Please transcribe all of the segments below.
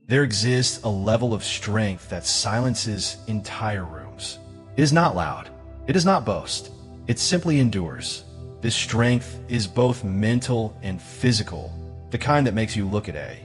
There exists a level of strength that silences entire rooms. It is not loud. It does not boast. It simply endures. This strength is both mental and physical, the kind that makes you look at a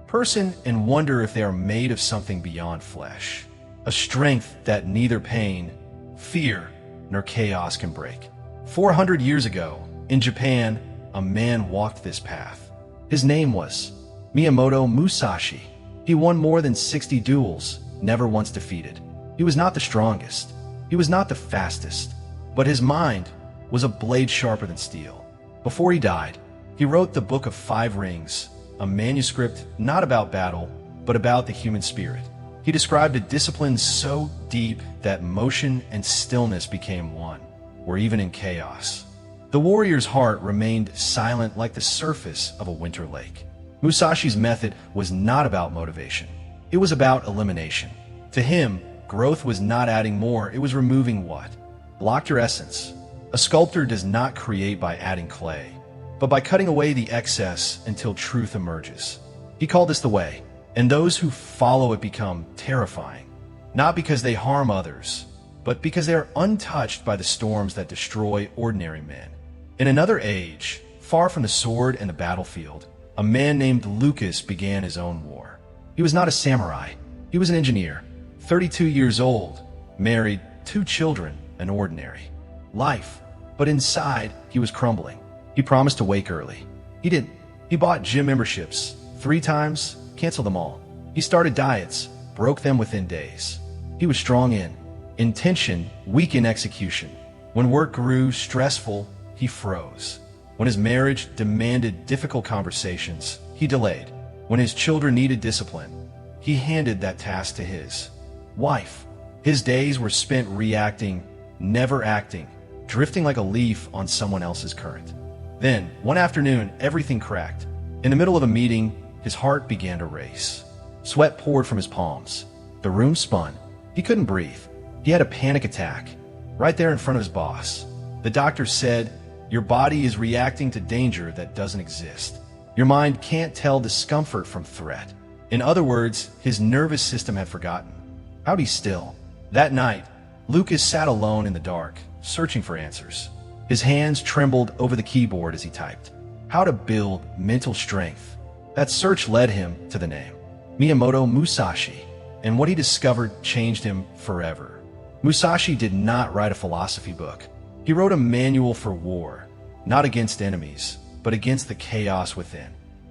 person and wonder if they are made of something beyond flesh. A strength that neither pain, fear, nor chaos can break. 400 years ago, in Japan, a man walked this path. His name was Miyamoto Musashi. He won more than 60 duels, never once defeated. He was not the strongest. He was not the fastest. But his mind was a blade sharper than steel. Before he died, he wrote the Book of Five Rings, a manuscript not about battle, but about the human spirit. He described a discipline so deep that motion and stillness became one, or even in chaos. The warrior's heart remained silent like the surface of a winter lake. Musashi's method was not about motivation. It was about elimination. To him, growth was not adding more, it was removing what blocked your essence. A sculptor does not create by adding clay, but by cutting away the excess until truth emerges. He called this the way, and those who follow it become terrifying, not because they harm others, but because they are untouched by the storms that destroy ordinary men. In another age, far from the sword and the battlefield, a man named Lucas began his own war. He was not a samurai. He was an engineer, 32 years old, married, 2 children, an ordinary life. But inside, he was crumbling. He promised to wake early. He didn't. He bought gym memberships 3 times, canceled them all. He started diets, broke them within days. He was strong in intention, weak in execution. When work grew stressful, he froze. When his marriage demanded difficult conversations, he delayed. When his children needed discipline, he handed that task to his wife. His days were spent reacting, never acting, drifting like a leaf on someone else's current. Then, one afternoon, everything cracked. In the middle of a meeting, his heart began to race. Sweat poured from his palms. The room spun. He couldn't breathe. He had a panic attack, right there in front of his boss. The doctor said, "Your body is reacting to danger that doesn't exist. Your mind can't tell discomfort from threat." In other words, his nervous system had forgotten how to be still. That night, Lucas sat alone in the dark, searching for answers. His hands trembled over the keyboard as he typed. How to build mental strength. That search led him to the name, Miyamoto Musashi, and what he discovered changed him forever. Musashi did not write a philosophy book. He wrote a manual for war, not against enemies, but against the chaos within.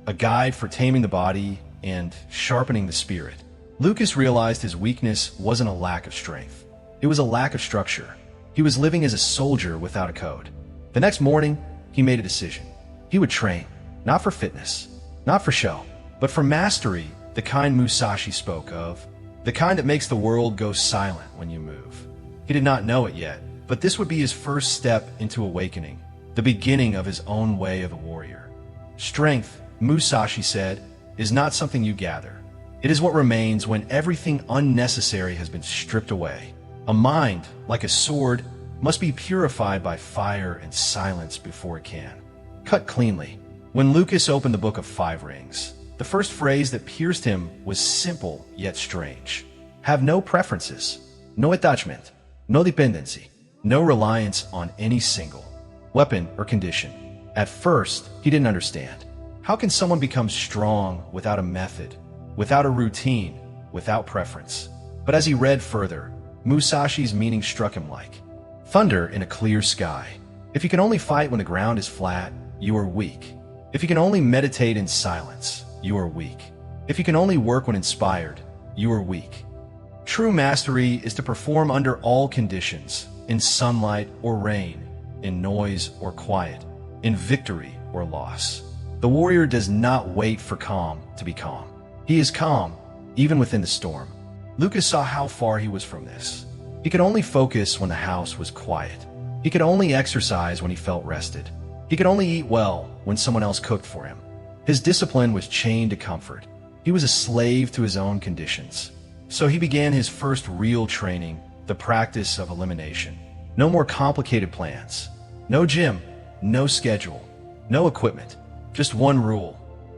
A guide for taming the body and sharpening the spirit. Lucas realized his weakness wasn't a lack of strength. It was a lack of structure. He was living as a soldier without a code. The next morning, he made a decision. He would train, not for fitness, not for show, but for mastery, the kind Musashi spoke of, the kind that makes the world go silent when you move. He did not know it yet, but this would be his first step into awakening, the beginning of his own way of a warrior. Strength, Musashi said, is not something you gather. It is what remains when everything unnecessary has been stripped away. A mind, like a sword, must be purified by fire and silence before it can cut cleanly. When Lucas opened the Book of Five Rings, the first phrase that pierced him was simple yet strange. Have no preferences, no attachment, no dependency, no reliance on any single weapon or condition. At first, he didn't understand. How can someone become strong without a method, without a routine, without preference? But as he read further, Musashi's meaning struck him like thunder in a clear sky. If you can only fight when the ground is flat, you are weak. If you can only meditate in silence, you are weak. If you can only work when inspired, you are weak. True mastery is to perform under all conditions, in sunlight or rain, in noise or quiet, in victory or loss. The warrior does not wait for calm to be calm. He is calm, even within the storm. Lucas saw how far he was from this. He could only focus when the house was quiet. He could only exercise when he felt rested. He could only eat well when someone else cooked for him. His discipline was chained to comfort. He was a slave to his own conditions. So he began his first real training, the practice of elimination. No more complicated plans. No gym, no schedule, no equipment. Just one rule.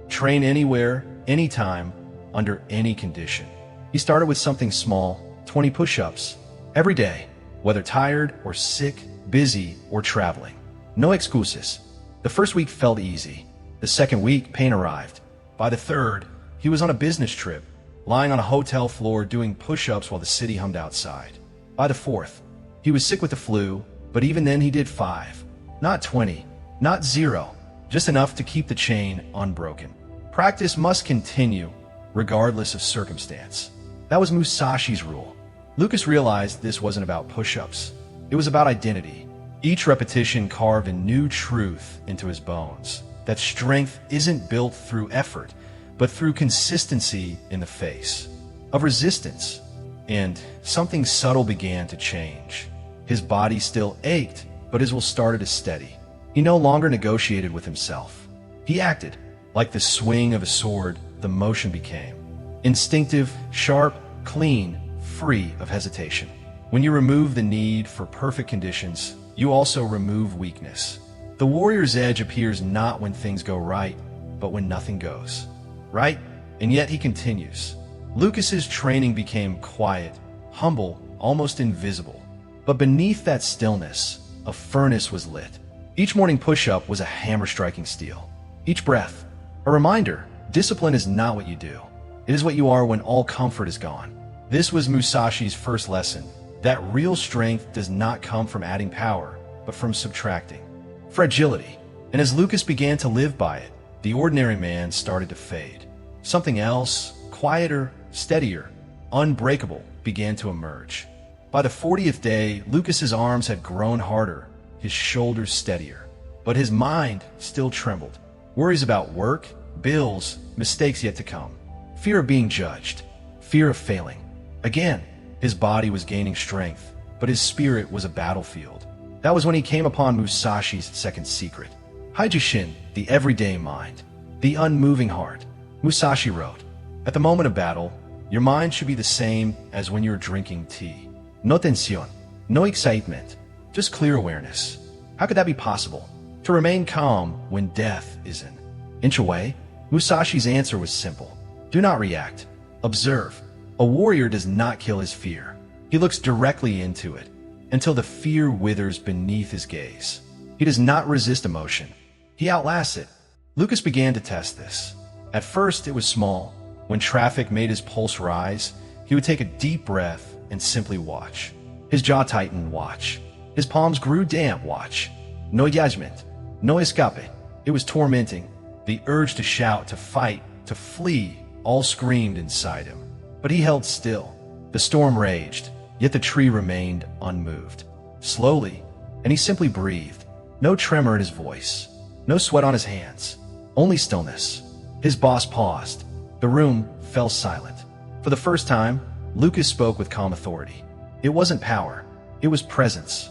Train anywhere, anytime, under any condition. He started with something small, 20 push-ups, every day, whether tired or sick, busy or traveling. No excuses. The first week felt easy. The second week, pain arrived. By the third, he was on a business trip, lying on a hotel floor doing push-ups while the city hummed outside. By the fourth, he was sick with the flu, but even then he did 5. Not 20, not 0, just enough to keep the chain unbroken. Practice must continue, regardless of circumstance. That was Musashi's rule. Lucas realized this wasn't about push-ups. It was about identity. Each repetition carved a new truth into his bones, that strength isn't built through effort, but through consistency in the face of resistance. And something subtle began to change. His body still ached, but his will started to steady. He no longer negotiated with himself. He acted. Like the swing of a sword, the motion became instinctive, sharp, clean, free of hesitation. When you remove the need for perfect conditions, you also remove weakness. The warrior's edge appears not when things go right, but when nothing goes right. And yet he continues. Lucas's training became quiet, humble, almost invisible. But beneath that stillness, a furnace was lit. Each morning push-up was a hammer striking steel. Each breath, a reminder, discipline is not what you do. It is what you are when all comfort is gone. This was Musashi's first lesson, that real strength does not come from adding power, but from subtracting fragility. And as Lucas began to live by it, the ordinary man started to fade. Something else, quieter, steadier, unbreakable, began to emerge. By the 40th day, Lucas's arms had grown harder, his shoulders steadier, but his mind still trembled. Worries about work, bills, mistakes yet to come. Fear of being judged, fear of failing. Again, his body was gaining strength, but his spirit was a battlefield. That was when he came upon Musashi's second secret. Haijishin, the everyday mind, the unmoving heart. Musashi wrote, "At the moment of battle, your mind should be the same as when you're drinking tea. No tensión, no excitement, just clear awareness." How could that be possible? To remain calm when death is an inch away? Musashi's answer was simple. Do not react. Observe. A warrior does not kill his fear. He looks directly into it, until the fear withers beneath his gaze. He does not resist emotion. He outlasts it. Lucas began to test this. At first, it was small. When traffic made his pulse rise, he would take a deep breath and simply watch. His jaw tightened, watch. His palms grew damp, watch. No judgment, no escape. It was tormenting. The urge to shout, to fight, to flee, all screamed inside him. But he held still. The storm raged, yet the tree remained unmoved. Slowly, and he simply breathed. No tremor in his voice, no sweat on his hands, only stillness. His boss paused. The room fell silent. For the first time, Lucas spoke with calm authority. It wasn't power, it was presence.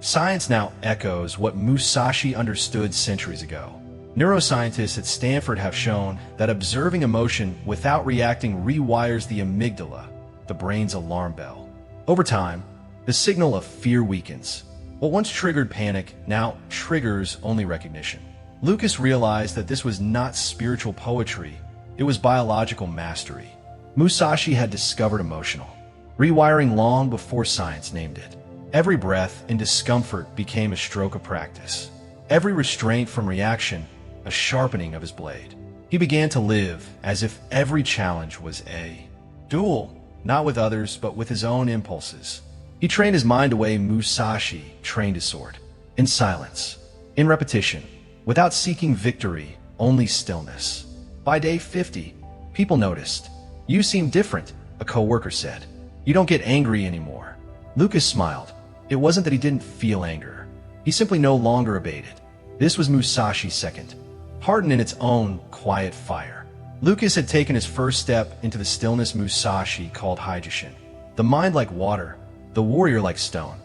Science now echoes what Musashi understood centuries ago. Neuroscientists at Stanford have shown that observing emotion without reacting rewires the amygdala, the brain's alarm bell. Over time, the signal of fear weakens. What once triggered panic now triggers only recognition. Lucas realized that this was not spiritual poetry, it was biological mastery. Musashi had discovered emotional rewiring long before science named it. Every breath in discomfort became a stroke of practice. Every restraint from reaction, a sharpening of his blade. He began to live as if every challenge was a duel, not with others, but with his own impulses. He trained his mind the way Musashi trained his sword, in silence, in repetition, without seeking victory, only stillness. By day 50, people noticed. "You seem different," a coworker said. "You don't get angry anymore." Lucas smiled. It wasn't that he didn't feel anger. He simply no longer abated. This was Musashi's second, hardened in its own quiet fire. Lucas had taken his first step into the stillness Musashi called Haijishin. The mind like water, the warrior like stone.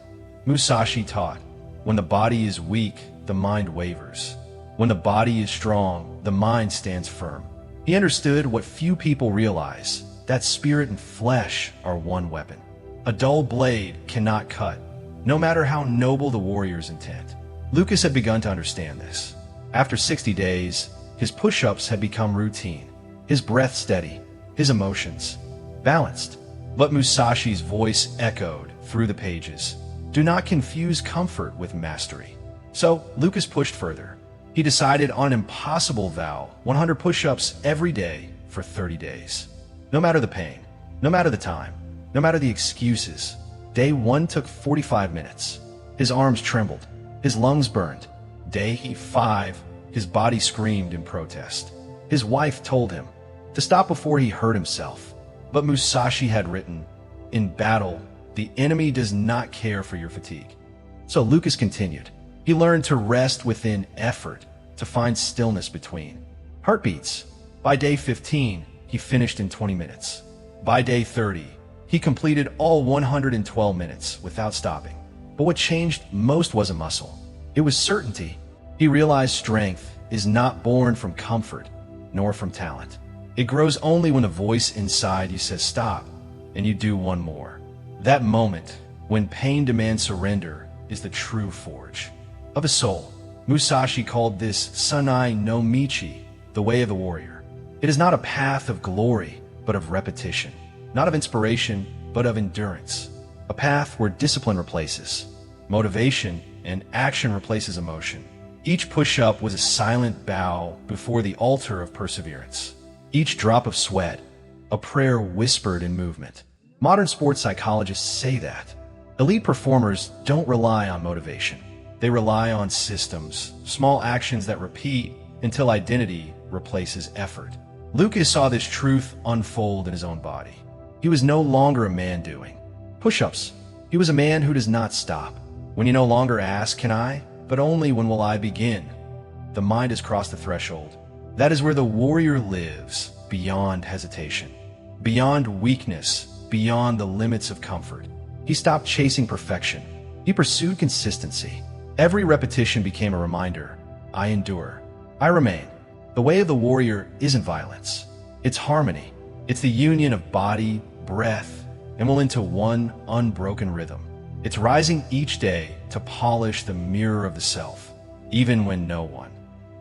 Musashi taught, when the body is weak, the mind wavers. When the body is strong, the mind stands firm. He understood what few people realize, that spirit and flesh are one weapon. A dull blade cannot cut, no matter how noble the warrior's intent. Lucas had begun to understand this. After 60 days, his push-ups had become routine, his breath steady, his emotions balanced. But Musashi's voice echoed through the pages. Do not confuse comfort with mastery. So Lucas pushed further. He decided on an impossible vow: 100 push-ups every day for 30 days. No matter the pain, no matter the time, no matter the excuses. Day 1 took 45 minutes. His arms trembled. His lungs burned. Day 5, his body screamed in protest. His wife told him to stop before he hurt himself. But Musashi had written, "In battle, the enemy does not care for your fatigue." So Lucas continued. He learned to rest within effort, to find stillness between heartbeats. By day 15, he finished in 20 minutes. By day 30, he completed all 112 minutes without stopping. But what changed most wasn't muscle. It was certainty. He realized strength is not born from comfort, nor from talent. It grows only when a voice inside you says stop, and you do one more. That moment, when pain demands surrender, is the true forge of a soul. Musashi called this Sanai no Michi, the way of the warrior. It is not a path of glory, but of repetition. Not of inspiration, but of endurance. A path where discipline replaces motivation and action replaces emotion. Each push-up was a silent bow before the altar of perseverance. Each drop of sweat, a prayer whispered in movement. Modern sports psychologists say that elite performers don't rely on motivation. They rely on systems, small actions that repeat until identity replaces effort. Lucas saw this truth unfold in his own body. He was no longer a man doing push-ups. He was a man who does not stop. When you no longer ask, can I? But only when will I begin? The mind has crossed the threshold. That is where the warrior lives, beyond hesitation, beyond weakness, beyond the limits of comfort. He stopped chasing perfection. He pursued consistency. Every repetition became a reminder. I endure. I remain. The way of the warrior isn't violence. It's harmony. It's the union of body, breath, and will into one unbroken rhythm. It's rising each day to polish the mirror of the self, even when no one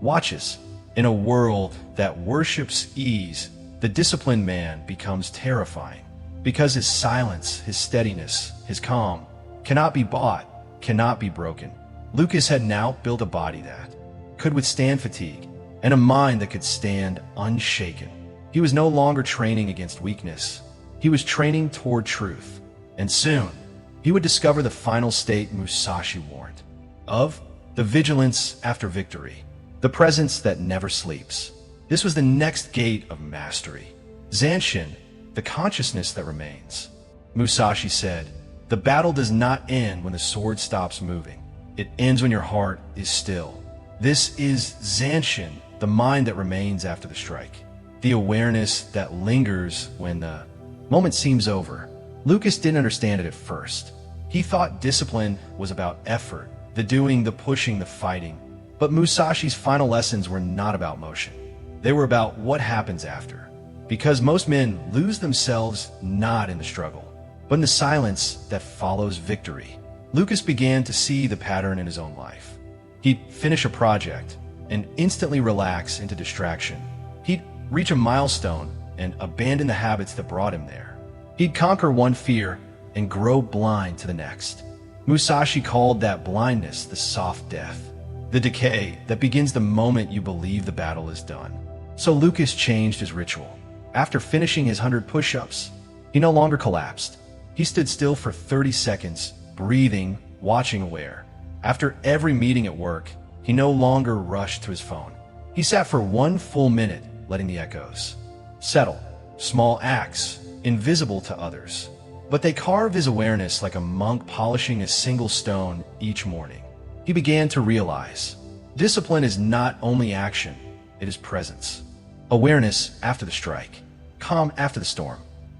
watches. In a world that worships ease, the disciplined man becomes terrifying because his silence, his steadiness, his calm cannot be bought, cannot be broken. Lucas had now built a body that could withstand fatigue and a mind that could stand unshaken. He was no longer training against weakness. He was training toward truth. And soon, he would discover the final state Musashi warned of: the vigilance after victory, the presence that never sleeps. This was the next gate of mastery. Zanshin, the consciousness that remains. Musashi said, the battle does not end when the sword stops moving. It ends when your heart is still. This is Zanshin, the mind that remains after the strike. The awareness that lingers when the moment seems over. Lucas didn't understand it at first. He thought discipline was about effort, the doing, the pushing, the fighting. But Musashi's final lessons were not about motion. They were about what happens after. Because most men lose themselves not in the struggle, but in the silence that follows victory. Lucas began to see the pattern in his own life. He'd finish a project and instantly relax into distraction. He'd reach a milestone and abandon the habits that brought him there. He'd conquer one fear and grow blind to the next. Musashi called that blindness the soft death, the decay that begins the moment you believe the battle is done. So Lucas changed his ritual. After finishing his 100 push-ups, he no longer collapsed. He stood still for 30 seconds, breathing, watching, aware. After every meeting at work, he no longer rushed to his phone. He sat for 1 full minute, letting the echoes settle. Small acts, invisible to others, but they carved his awareness like a monk polishing a single stone each morning. He began to realize discipline is not only action, it is presence. Awareness after the strike, calm after the storm.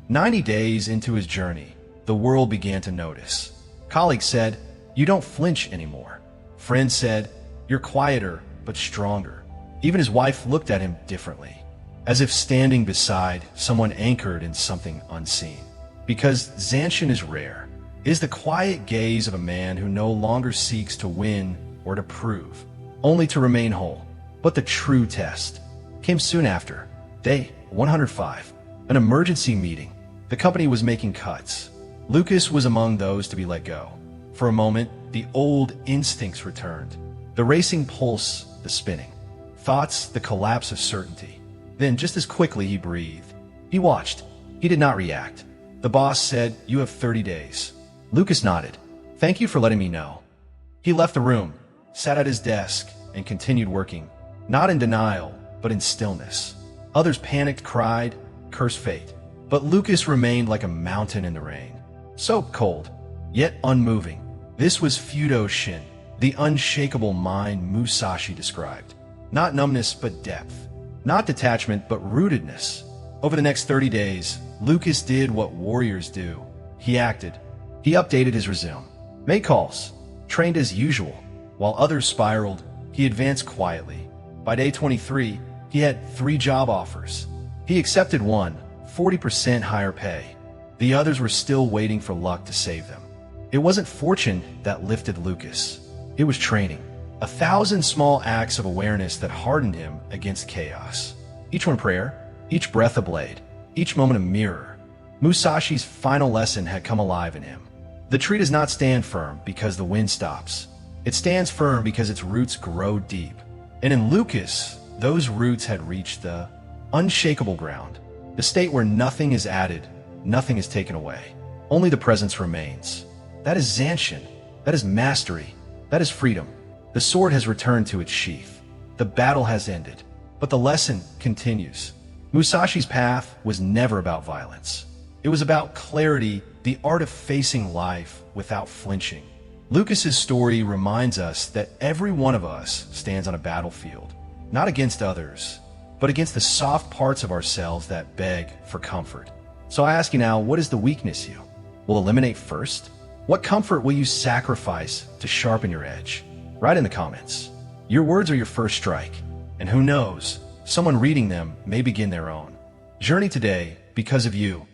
90 days into his journey, the world began to notice. Colleagues said, "You don't flinch anymore." Friends said, "You're quieter, but stronger." Even his wife looked at him differently, as if standing beside someone anchored in something unseen. Because Zanshin is rare, is the quiet gaze of a man who no longer seeks to win or to prove, only to remain whole. But the true test came soon after, day 105. An emergency meeting. The company was making cuts. Lucas was among those to be let go. For a moment, the old instincts returned. The racing pulse, the spinning. Thoughts, the collapse of certainty. Then, just as quickly, he breathed. He watched. He did not react. The boss said, "You have 30 days." Lucas nodded. "Thank you for letting me know." He left the room, sat at his desk, and continued working, not in denial, but in stillness. Others panicked, cried, cursed fate. But Lucas remained like a mountain in the rain, so cold, yet unmoving. This was Fudo Shin, the unshakable mind Musashi described. Not numbness, but depth. Not detachment, but rootedness. Over the next 30 days, Lucas did what warriors do. He acted. He updated his resume, made calls, trained as usual. While others spiraled, he advanced quietly. By day 23, he had 3 job offers. He accepted one, 40% higher pay. The others were still waiting for luck to save them. It wasn't fortune that lifted Lucas. It was training. 1,000 small acts of awareness that hardened him against chaos. Each one prayer, each breath a blade, each moment a mirror. Musashi's final lesson had come alive in him. The tree does not stand firm because the wind stops. It stands firm because its roots grow deep. And in Lucas, those roots had reached the unshakable ground, the state where nothing is added, nothing is taken away. Only the presence remains. That is Zanshin. That is mastery. That is freedom. The sword has returned to its sheath. The battle has ended. But the lesson continues. Musashi's path was never about violence. It was about clarity, the art of facing life without flinching. Lucas's story reminds us that every one of us stands on a battlefield, not against others, but against the soft parts of ourselves that beg for comfort. So I ask you now, what is the weakness you will eliminate first? What comfort will you sacrifice to sharpen your edge? Write in the comments. Your words are your first strike, and who knows, someone reading them may begin their own journey today because of you.